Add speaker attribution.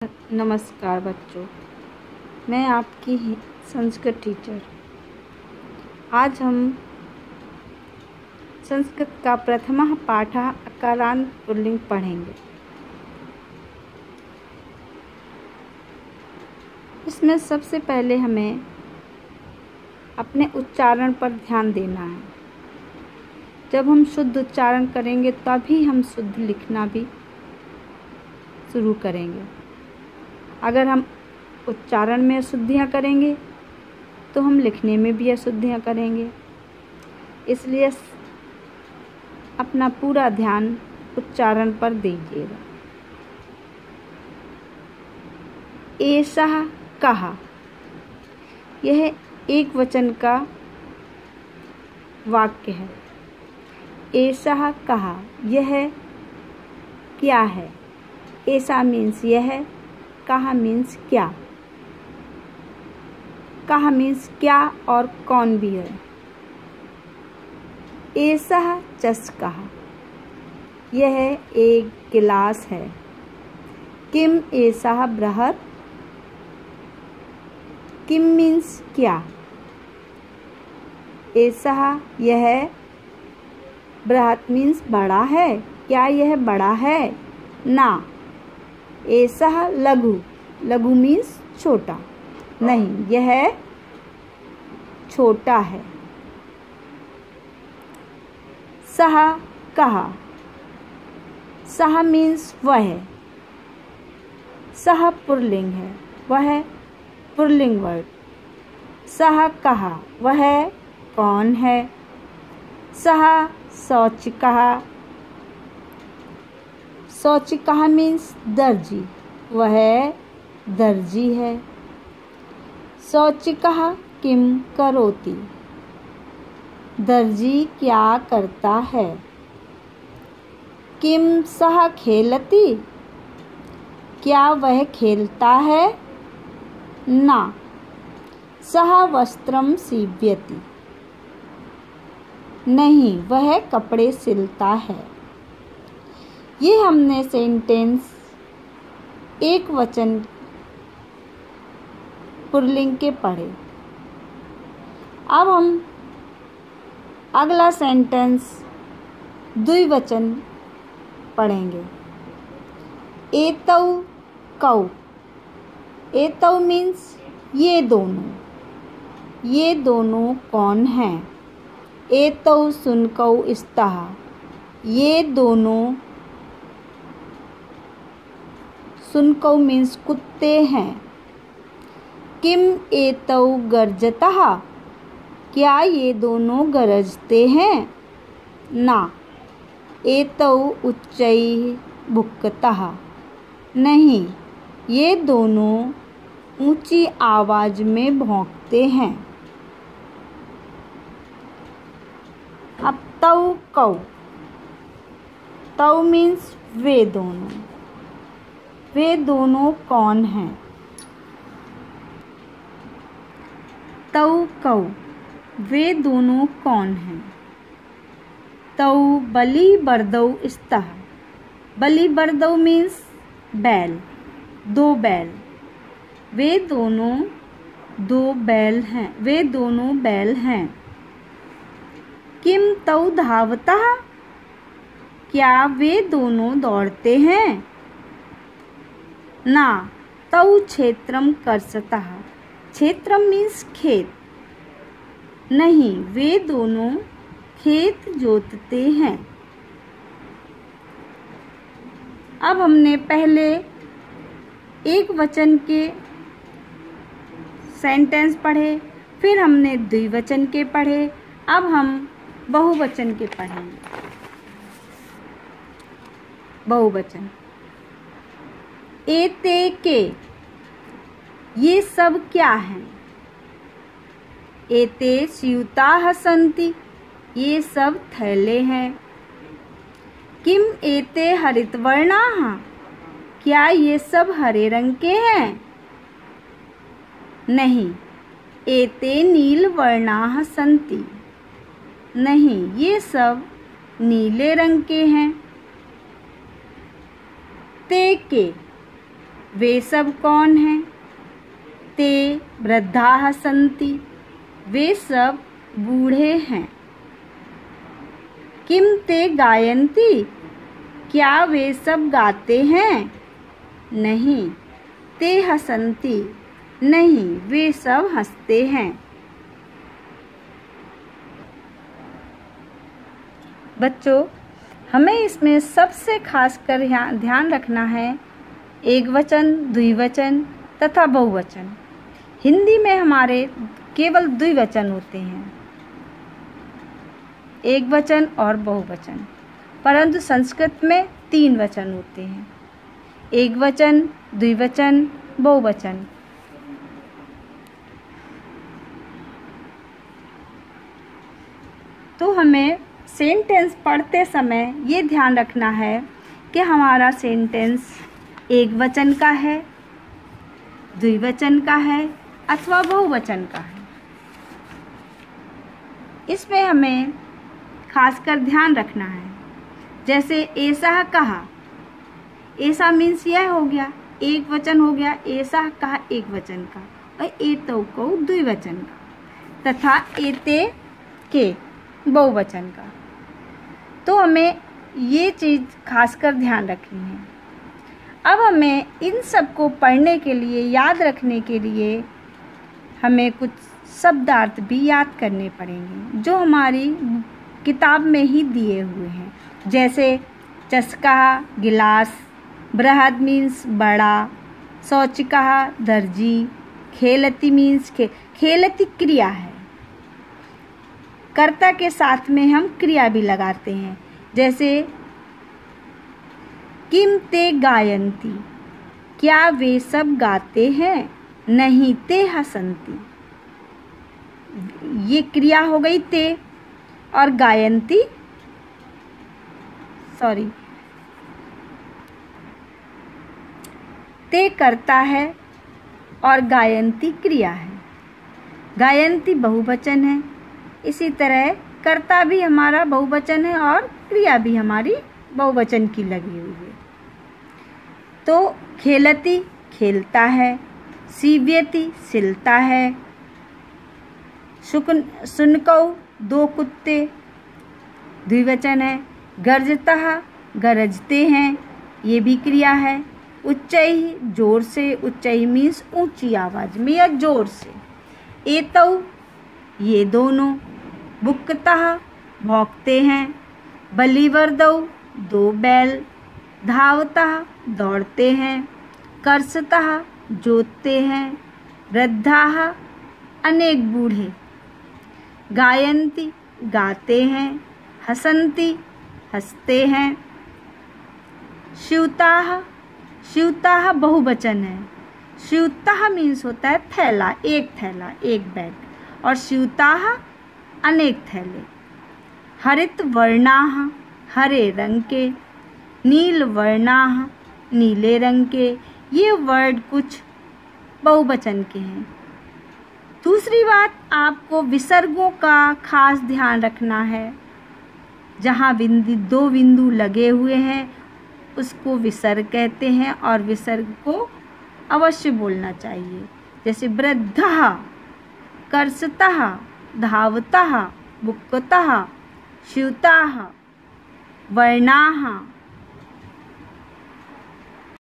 Speaker 1: नमस्कार बच्चों, मैं आपकी संस्कृत टीचर। आज हम संस्कृत का प्रथमः पाठः अकारांत पुल्लिंग पढ़ेंगे। इसमें सबसे पहले हमें अपने उच्चारण पर ध्यान देना है। जब हम शुद्ध उच्चारण करेंगे तभी हम शुद्ध लिखना भी शुरू करेंगे। अगर हम उच्चारण में अशुद्धियाँ करेंगे तो हम लिखने में भी अशुद्धियाँ करेंगे। इसलिए अपना पूरा ध्यान उच्चारण पर दीजिएगा। एषः कः, यह एक वचन का वाक्य है। एषः कः, यह क्या है। ऐसा मीन्स यह, कहा मीन्स क्या। कहा मीन्स क्या और कौन भी है। एषः चषकः, यह एक गिलास है। किम एषः बृहत्, किम मीन्स क्या। एषः, यह, बृहत् मीन्स बड़ा है। क्या यह बड़ा है। ना। एषः लघु, लघु मीन्स छोटा। नहीं, यह छोटा है। सः कः, सः मीन्स वह। सः पुल्लिंग है, वह पुल्लिंग वर्ड। सः कः, वह कौन है। सः शौचिकः, शौचिकः मीन्स दर्जी, वह दर्जी है। शौचिकः किम करोति, दर्जी क्या करता है। किम सः खेलति, क्या वह खेलता है। ना। सः वस्त्रं सीव्यति, नहीं, वह कपड़े सिलता है। ये हमने सेंटेंस एक वचन पुल्लिंग के पढ़े। अब हम अगला सेंटेंस द्विवचन पढ़ेंगे। एतौ कौ, एतौ मीन्स ये दोनों। ये दोनों कौन हैं। एतौ शुनकौ स्तः, ये दोनों, शुनकौ मीन्स कुत्ते हैं। किम एतौ गर्जतः, क्या ये दोनों गरजते हैं। ना। एतौ उच्चैः भुक्तः, नहीं, ये दोनों ऊंची आवाज में भौंकते हैं। अब तौ कौ, तौ मीन्स वे दोनों। वे दोनों कौन हैं। तौ कौ, वे दोनों कौन हैं। तौ बलिबर्दौ स्तः, बलिबर्दौ मीन्स बैल, दो बैल। वे दोनों दो बैल हैं, वे दोनों बैल हैं। किम तौ धावतः, क्या वे दोनों दौड़ते हैं। ना। तौ क्षेत्रम कर्षतः, क्षेत्रम मीन्स खेत, नहीं, वे दोनों खेत जोतते हैं। अब हमने पहले एक वचन के सेंटेंस पढ़े, फिर हमने द्विवचन के पढ़े। अब हम बहुवचन के पढ़ेंगे। बहुवचन। एते के, ये सब क्या हैं। एते स्यूताः सन्ति, ये सब थैले हैं। किम एते हरितवर्णाः, क्या ये सब हरे रंग के हैं। नहीं। एते नीलवर्णाः सन्ति, नहीं, ये सब नीले रंग के हैं। ते के, वे सब कौन हैं? ते वृद्धाः सन्ति, वे सब बूढ़े हैं। किम ते गायन्ति, क्या वे सब गाते हैं? नहीं। ते हसन्ति, नहीं वे सब हंसते हैं। बच्चों, हमें इसमें सबसे खास कर ध्यान रखना है एकवचन, द्विवचन तथा बहुवचन। हिंदी में हमारे केवल द्विवचन होते हैं, एकवचन और बहुवचन, परंतु संस्कृत में 3 वचन होते हैं, एकवचन, द्विवचन, बहुवचन। तो हमें सेंटेंस पढ़ते समय ये ध्यान रखना है कि हमारा सेंटेंस एकवचन का है, द्विवचन का है अथवा बहुवचन का है। इसमें हमें खासकर ध्यान रखना है। जैसे ऐसा कहा, ऐसा मीन्स यह हो गया, एक वचन हो गया, ऐसा कहा एक वचन का, और एतो को द्विवचन का, तथा एते के बहुवचन का। तो हमें ये चीज़ खासकर ध्यान रखनी है। अब हमें इन सब को पढ़ने के लिए, याद रखने के लिए हमें कुछ शब्दार्थ भी याद करने पड़ेंगे जो हमारी किताब में ही दिए हुए हैं। जैसे चस्का गिलास, बृहद मीन्स बड़ा, शौचिका दर्जी, खेलती मीन्स खेलती क्रिया है। कर्ता के साथ में हम क्रिया भी लगाते हैं। जैसे किम ते गायन्ति, क्या वे सब गाते हैं? नहीं ते हसन्ति, ये क्रिया हो गई ते, और गायन्ति ते करता है और गायन्ति क्रिया है। गायन्ति बहुवचन है, इसी तरह कर्ता भी हमारा बहुवचन है और क्रिया भी हमारी बहुवचन की लगी हुई है। तो खेलती खेलता है, सीव्यति सिलता है, सुनकौ 2 कुत्ते द्विवचन है, गर्जतः गरजते हैं, ये भी क्रिया है। उच्चैः जोर से, उच्चैः मीन्स ऊंची आवाज में या जोर से। एतौ ये दोनों, बुक्कतः भौंकते हैं, बलिवर्दौ 2 बैल, धावतः दौड़ते हैं, कर्षतः जोतते हैं, वृद्धाः अनेक बूढ़े, गायन्ति गाते हैं, हसन्ति हंसते हैं, स्यूताः स्यूताः बहुवचन है। स्यूताः मीन्स होता है थैला, एक बैग, और स्यूताः अनेक थैले। हरित वर्णाः हरे रंग के, नील वर्णाः नीले रंग के, ये वर्ड कुछ बहुवचन के हैं। दूसरी बात, आपको विसर्गों का खास ध्यान रखना है। जहाँ 2 बिंदु लगे हुए हैं उसको विसर्ग कहते हैं, और विसर्ग को अवश्य बोलना चाहिए। जैसे वृद्धः, कर्षतः, धावतः, बुक्कतः, स्यूताः, वर्णाः,